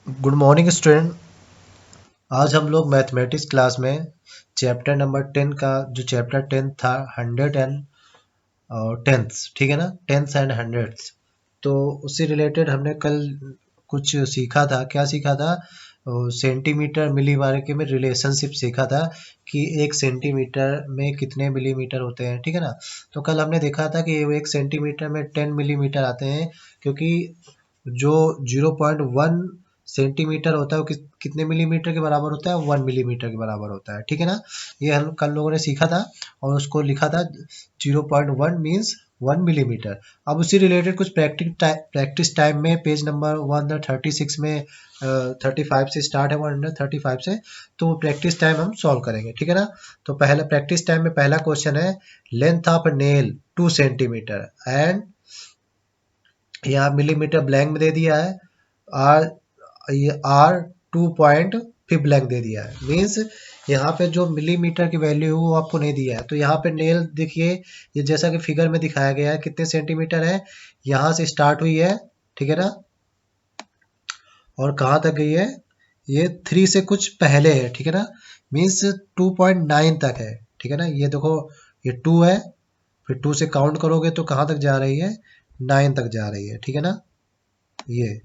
Good morning student. आज हम लोग मैथमेटिक्स क्लास में चैप्टर नंबर 10 का जो चैप्टर 10 था हंड्रेड एंड टेंथ्स, ठीक है ना, टेंथ्स एंड हंड्रेड्स। तो उससे रिलेटेड हमने कल कुछ सीखा था। क्या सीखा था? सेंटीमीटर मिलीमीटर के में रिलेशनशिप सीखा था कि एक सेंटीमीटर में कितने मिलीमीटर होते हैं, ठीक है ना। तो कल हमने देखा था कि एक सेंटीमीटर में 10 मिलीमीटर आते हैं, क्योंकि जो 0.1 सेंटीमीटर होता है वो कितने मिलीमीटर के बराबर होता है? 1 मिलीमीटर के बराबर होता है, ठीक है ना। ये हम कल लोगों ने सीखा था और उसको लिखा था 0.1 मीन्स 1 मिलीमीटर। अब उसी रिलेटेड कुछ प्रैक्टिस टाइम में पेज नंबर 136 में 35 से स्टार्ट है, 135 से। तो प्रैक्टिस टाइम हम सॉल्व करेंगे, ठीक है ना। तो पहला प्रैक्टिस टाइम में पहला क्वेश्चन है, length of nail 2 centimetre and यहाँ मिलीमीटर ब्लैंक में दे दिया है, आर ये आर 2 पॉइंट फिर ब्लैंक दे दिया है। मीन्स यहाँ पे जो मिलीमीटर की वैल्यू है वो आपको नहीं दिया है। तो यहाँ पे नेल देखिए, ये जैसा कि फिगर में दिखाया गया है कितने सेंटीमीटर है, यहाँ से स्टार्ट हुई है, ठीक है ना, और कहाँ तक गई है? ये 3 से कुछ पहले है, ठीक है ना। मीन्स 2.9 तक है, ठीक है ना। ये देखो, ये 2 है, फिर 2 से काउंट करोगे तो कहाँ तक जा रही है? 9 तक जा रही है, ठीक है ना। ये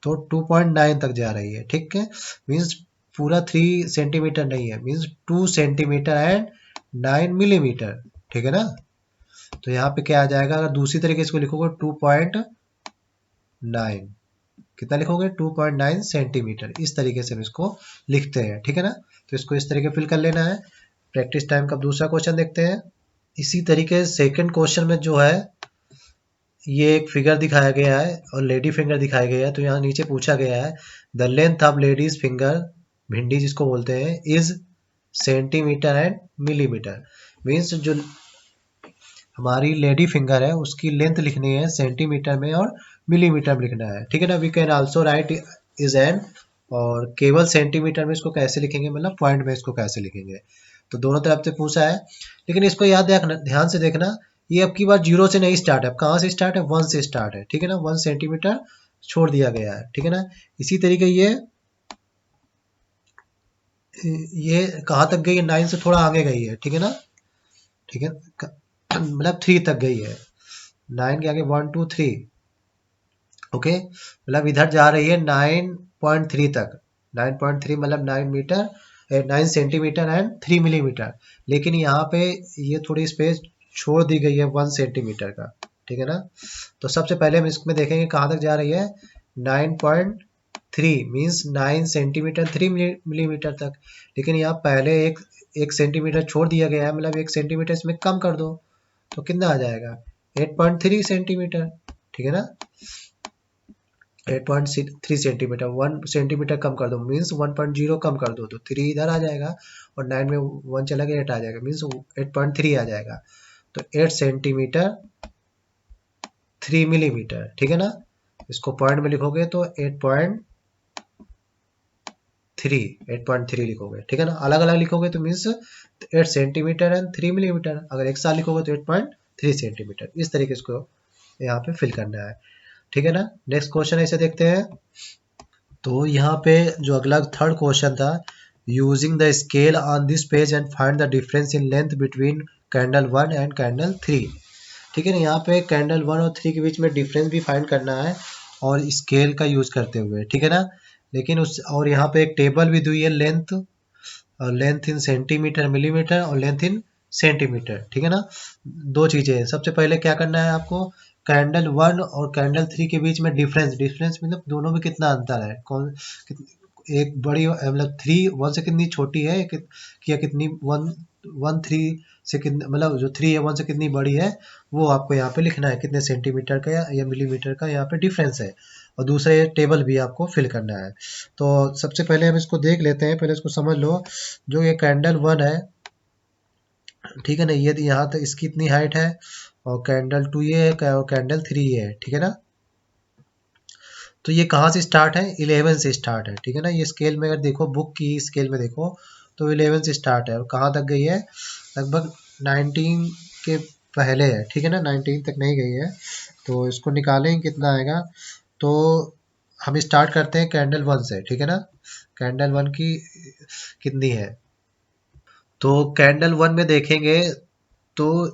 तो 2.9 तक जा रही है, ठीक है। मीन्स पूरा 3 सेंटीमीटर नहीं है, मीन्स 2 सेंटीमीटर एंड 9 मिलीमीटर, ठीक है ना। तो यहाँ पे क्या आ जाएगा? अगर दूसरी तरीके से इसको लिखोगे 2.9, कितना लिखोगे? 2.9 सेंटीमीटर। इस तरीके से हम इसको लिखते हैं, ठीक है ना। तो इसको इस तरीके फिल कर लेना है। प्रैक्टिस टाइम का दूसरा क्वेश्चन देखते हैं। इसी तरीके सेकंड क्वेश्चन में जो है, ये एक फिगर दिखाया गया है और लेडी फिंगर दिखाया गया है। तो यहाँ नीचे पूछा गया है, the length of ladies finger, भिंडी जिसको बोलते हैं, is centimetre and millimetre. Means जो हमारी लेडी फिंगर है उसकी लेंथ लिखनी है सेंटीमीटर में और मिलीमीटर में लिखना है, ठीक है ना। We can also write is an, और केवल सेंटीमीटर में इसको कैसे लिखेंगे, मतलब पॉइंट में इसको कैसे लिखेंगे। तो दोनों तरफ से पूछा है, लेकिन इसको याद रखना, ध्यान से देखना, ये अब की बार जीरो से नहीं स्टार्ट है। अब कहाँ से स्टार्ट है? 1 से स्टार्ट है, ठीक है ना। 1 सेंटीमीटर छोड़ दिया गया है, ठीक है ना। इसी तरीके ये कहाँ तक गई है? 9 से थोड़ा आगे गई है, ठीक है ना, ठीक है। मतलब 3 तक गई है, 9 के आगे 1 2 3, ओके। मतलब इधर जा रही है 9.3 तक। 9.3 मतलब 9 मीटर, 9 सेंटीमीटर एंड 3 मिलीमीटर। लेकिन यहाँ पे ये थोड़ी स्पेस छोड़ दी गई है 1 सेंटीमीटर का, ठीक है ना। तो सबसे पहले हम इसमें देखेंगे कहाँ तक जा रही है। 9.3 मीन्स 9 सेंटीमीटर 3 मिलीमीटर तक। लेकिन यहाँ पहले एक सेंटीमीटर छोड़ दिया गया है, मतलब 1 सेंटीमीटर इसमें कम कर दो तो कितना आ जाएगा? 8.3 सेंटीमीटर, ठीक है ना। 8.3 सेंटीमीटर, 1 सेंटीमीटर कम कर दो मीन्स 1.0 कम कर दो तो 3 इधर आ जाएगा, और 9 में 1 चला गया, 8 आ जाएगा, मीन्स 8.3 आ जाएगा। तो 8 सेंटीमीटर 3 मिलीमीटर, ठीक है ना। इसको पॉइंट में लिखोगे तो 8.3 लिखोगे, ठीक है ना। अलग अलग लिखोगे तो मीन्स 8 सेंटीमीटर एंड 3 मिलीमीटर। अगर एक साथ लिखोगे तो 8.3 सेंटीमीटर। इस तरीके से इसको यहाँ पे फिल करना है, ठीक है ना। नेक्स्ट क्वेश्चन ऐसे देखते हैं। तो यहाँ पे जो अगला थर्ड क्वेश्चन था, using the scale on this page and find the difference in length between candle 1 and candle 3, ठीक है ना। यहाँ पे कैंडल 1 और 3 के बीच में डिफरेंस भी फाइंड करना है, और स्केल का यूज करते हुए, ठीक है ना। लेकिन उस और यहाँ पे एक टेबल भी दी है, लेंथ, और लेंथ इन सेंटीमीटर मिलीमीटर और लेंथ इन सेंटीमीटर, ठीक है ना। दो चीजें हैं। सबसे पहले क्या करना है आपको, कैंडल 1 और कैंडल 3 के बीच में डिफरेंस, डिफरेंस मतलब दोनों में कितना अंतर है, एक बड़ी मतलब 3 1 से कितनी छोटी है, या कितनी 1 1 3 से कितने, मतलब जो 3 है 1 से कितनी बड़ी है, वो आपको यहाँ पे लिखना है, कितने सेंटीमीटर का या मिलीमीटर का यहाँ पे डिफरेंस है। और दूसरा ये टेबल भी आपको फिल करना है। तो सबसे पहले हम इसको देख लेते हैं, पहले इसको समझ लो। जो ये कैंडल 1 है, ठीक है ना, ये यहाँ तक इसकी इतनी हाइट है, और कैंडल 2 ये है, और कैंडल 3 ये है, ठीक है ना। तो ये कहाँ से स्टार्ट है? 11 से स्टार्ट है, ठीक है ना। ये स्केल में अगर देखो, बुक की स्केल में देखो तो 11 से स्टार्ट है, और कहाँ तक गई है? लगभग 19 के पहले है, ठीक है ना, 19 तक नहीं गई है। तो इसको निकालें कितना आएगा। तो हम स्टार्ट करते हैं कैंडल 1 से, ठीक है ना। कैंडल 1 की कितनी है, तो कैंडल 1 में देखेंगे तो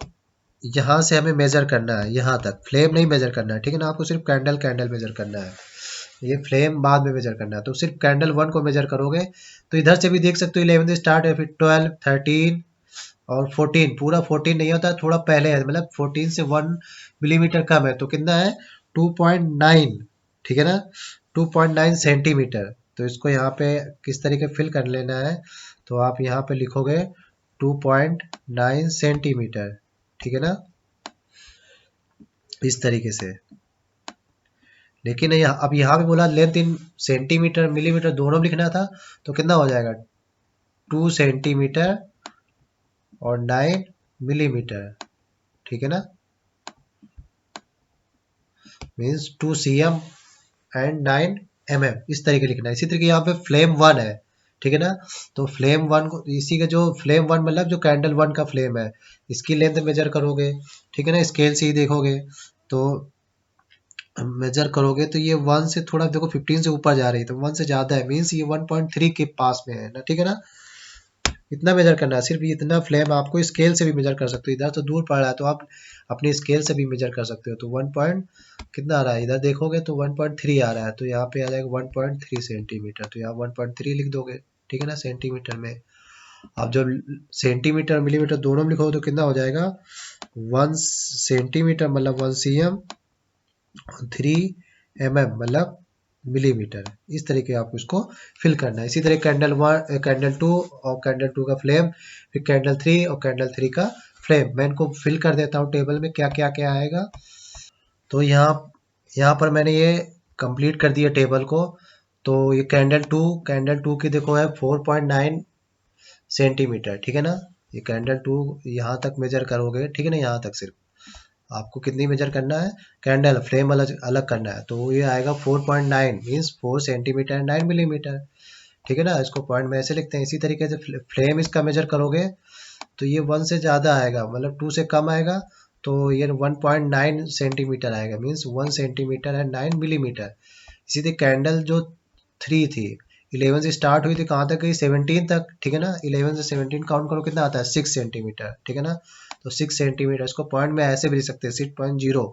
यहाँ से हमें मेजर करना है, यहाँ तक फ्लेम नहीं मेजर करना है, ठीक है ना। आपको सिर्फ कैंडल कैंडल मेजर करना है, ये फ्लेम बाद में मेजर करना है। तो सिर्फ कैंडल 1 को मेजर करोगे तो इधर से भी देख सकते हो 11 से स्टार्ट है, फिर 12, 13 और 14, पूरा 14 नहीं होता, थोड़ा पहले है, मतलब 14 से 1 मिलीमीटर कम है, तो कितना है 2.9, ठीक है ना, 2.9 सेंटीमीटर। तो इसको यहाँ पे किस तरीके फिल कर लेना है, तो आप यहाँ पे लिखोगे 2.9 सेंटीमीटर, ठीक है ना, इस तरीके से। लेकिन अब यहाँ पे बोला लेंथ इन सेंटीमीटर मिलीमीटर दोनों में लिखना था, तो कितना हो जाएगा 2 सेंटीमीटर और 9 मिलीमीटर, ठीक है ना, मीन्स 2 cm एंड 9 mm, इस तरीके लिखना है। इसी तरीके यहाँ पे फ्लेम 1 है, ठीक है ना, तो फ्लेम 1 को इसी का जो फ्लेम 1 मतलब जो कैंडल 1 का फ्लेम है, इसकी लेंथ मेजर करोगे, ठीक है ना, स्केल से ही देखोगे तो मेजर करोगे तो ये 1 से थोड़ा देखो 15 से ऊपर जा रही है, तो 1 से ज़्यादा है, मीन्स ये 1.3 के पास में है ना, ठीक है ना। इतना मेजर करना है, सिर्फ इतना फ्लेम आपको स्केल से भी मेजर कर सकते हो, इधर तो दूर पड़ रहा है तो आप अपनी स्केल से भी मेजर कर सकते हो। तो 1 पॉइंट कितना आ रहा है, इधर देखोगे तो 1.3 आ रहा है, तो यहाँ पे आ जाएगा 1.3 सेंटीमीटर, तो यहाँ 1.3 लिख दोगे, ठीक है ना, सेंटीमीटर में। अब जब सेंटीमीटर मिलीमीटर दोनों में लिखोगे तो कितना हो जाएगा 1 सेंटीमीटर मतलब 1 cm, 3 mm मतलब मिलीमीटर। इस तरीके आपको इसको फिल करना है। इसी तरह कैंडल 1 कैंडल 2 और कैंडल 2 का फ्लेम, फिर कैंडल 3 और कैंडल 3 का फ्लेम। मैं इनको फिल कर देता हूँ टेबल में क्या क्या क्या आएगा। तो यहाँ पर मैंने ये कंप्लीट कर दिया टेबल को। तो ये कैंडल 2 की देखो है 4.9 सेंटीमीटर, ठीक है ना। ये कैंडल 2 यहाँ तक मेजर करोगे, ठीक है ना, यहाँ तक सिर्फ आपको कितनी मेजर करना है, कैंडल फ्लेम अलग अलग करना है, तो ये आएगा 4.9 मीन्स 4 सेंटीमीटर 9 मिलीमीटर, ठीक है ना। इसको पॉइंट में ऐसे लिखते हैं। इसी तरीके से फ्लेम इसका मेजर करोगे तो ये 1 से ज़्यादा आएगा, मतलब 2 से कम आएगा, तो ये 1.9 सेंटीमीटर आएगा, मीन्स 1 सेंटीमीटर है 9 मिलीमीटर। इसी तरह कैंडल जो 3 थी 11 से स्टार्ट हुई थी, कहाँ तक गई 17 तक, ठीक है ना। 11 से 17 काउंट करो कितना आता है 6 सेंटीमीटर, ठीक है ना। तो 6 सेंटीमीटर इसको पॉइंट में ऐसे भी लिख सकते हैं 6.0,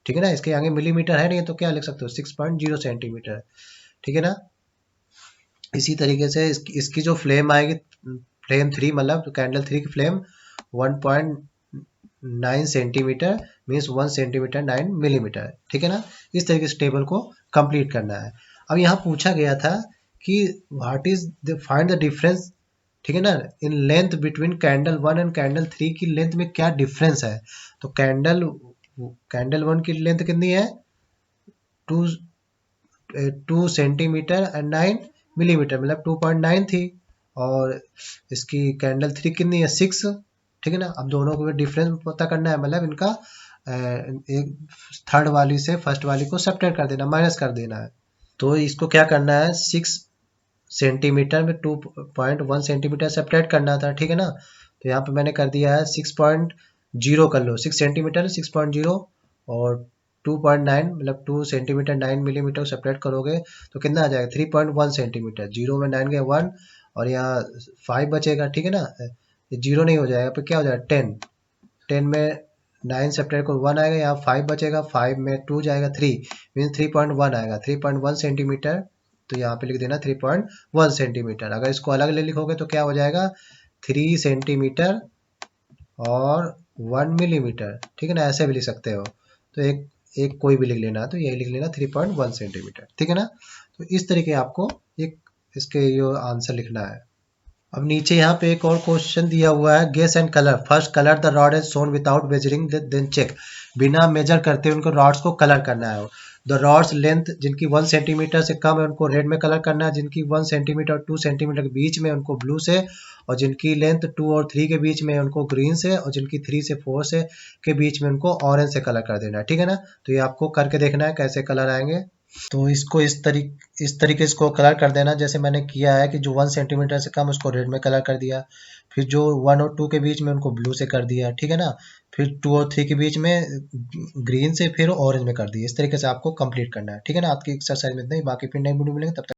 ठीक है ना। इसके आगे मिलीमीटर है नहीं तो क्या लिख सकते हो 6.0 सेंटीमीटर, ठीक है ना। इसी तरीके से इसकी जो फ्लेम आएगी, फ्लेम 3 मतलब कैंडल 3 की flame 1.9 centimetre means 1 centimetre 9 millimetre, ठीक है ना। इस तरीके से टेबल को कंप्लीट करना है। अब यहाँ पूछा गया था कि what is the find the difference, ठीक है ना, in length between candle 1 and candle 3 की लेंथ में क्या डिफरेंस है। तो कैंडल 1 की लेंथ कितनी है 2 2 सेंटीमीटर एंड 9 मिलीमीटर मतलब 2.9 थी, और इसकी कैंडल 3 कितनी है 6, ठीक है ना। अब दोनों को डिफरेंस पता करना है, मतलब इनका एक थर्ड वाली से फर्स्ट वाली को सब्ट्रैक्ट कर देना, माइनस कर देना है। तो इसको क्या करना है 6 सेंटीमीटर में 2.1 सेंटीमीटर सब्ट्रैक्ट करना था, ठीक है ना। तो यहाँ पे मैंने कर दिया है 6.0 कर लो, 6 सेंटीमीटर 6.0 और 2.9 मतलब 2 सेंटीमीटर 9 मिलीमीटर सेपरेट करोगे तो कितना आ जाएगा 3.1 सेंटीमीटर, जीरो में 9 गया 1 और यहाँ 5 बचेगा, ठीक है ना। ये जीरो नहीं हो जाएगा, फिर क्या हो जाएगा 10, 10 में 9 सेपरेट को 1 आएगा, यहाँ 5 बचेगा, 5 में 2 जाएगा 3 मीन्स 3.1 आएगा, 3.1 सेंटीमीटर। तो यहाँ पे लिख देना 3.1 सेंटीमीटर। अगर इसको अलग ले लिखोगे तो क्या हो जाएगा 3 सेंटीमीटर और 1 मिलीमीटर, ठीक है ना, ऐसे भी लिख सकते हो। तो एक एक कोई भी लिख लेना, तो यही लिख लेना 3.1 सेंटीमीटर, ठीक है ना। तो इस तरीके आपको एक इसके ये आंसर लिखना है। अब नीचे यहाँ पे एक और क्वेश्चन दिया हुआ है, guess and colour, first colour the rod as shown without measuring then check, बिना मेजर करते हुए उनको रॉड्स को कलर करना है। द रॉड्स लेंथ जिनकी 1 सेंटीमीटर से कम है उनको रेड में कलर करना है, जिनकी 1 सेंटीमीटर और 2 सेंटीमीटर के बीच में उनको ब्लू से, और जिनकी लेंथ 2 और 3 के बीच में उनको ग्रीन से, और जिनकी 3 से 4 से के बीच में उनको ऑरेंज से कलर कर देना है, ठीक है ना। तो ये आपको करके देखना है कैसे कलर आएंगे। तो इसको इस तरीके से इसको कलर कर देना जैसे मैंने किया है कि जो 1 सेंटीमीटर से कम उसको रेड में कलर कर दिया, फिर जो 1 और 2 के बीच में उनको ब्लू से कर दिया, ठीक है ना, फिर 2 और 3 के बीच में ग्रीन से, फिर ऑरेंज में कर दिया। इस तरीके से आपको कंप्लीट करना है, ठीक है ना। आज की एक्सरसाइज में इतना ही, बाकी फिर नई वीडियो मिलेंगे, तब तक